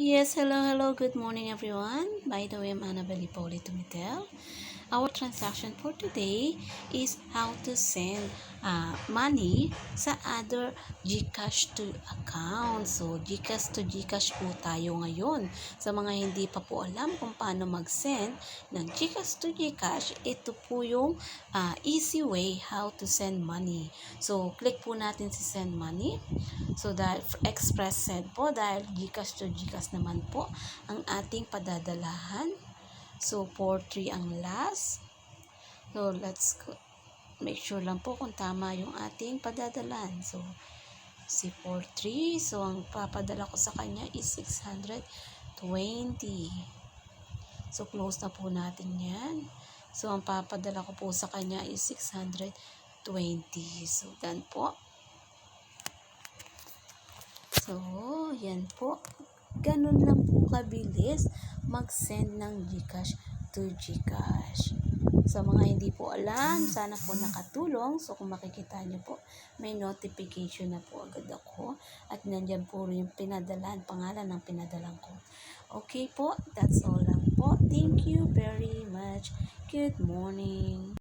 Yes, hello, good morning everyone. By the way, I'm Annabelle Poli Tumitel. Our transaction for today is how to send money sa other GCash to account. So, GCash to GCash po tayo ngayon. Sa mga hindi pa po alam kung paano mag-send ng GCash to GCash, ito po yung easy way how to send money. So, click po natin si send money. So, dahil express send po, dahil GCash to GCash naman po ang ating padadalahan. So, 4-3 ang last. So, let's make sure lang po kung tama yung ating padadalan. So, si 4-3. So, ang papadala ko sa kanya is 620. So, close na po natin yan. So, ang papadala ko po sa kanya is 620. So, done po. So, yan po. Ganun lang po kabilis mag-send ng GCash to GCash. Sa mga hindi po alam, sana po nakatulong. So, kung makikita nyo po, may notification na po agad ako. At nandyan po yung pinadalan, pangalan ng pinadalan ko. Okay po, that's all lang po. Thank you very much. Good morning.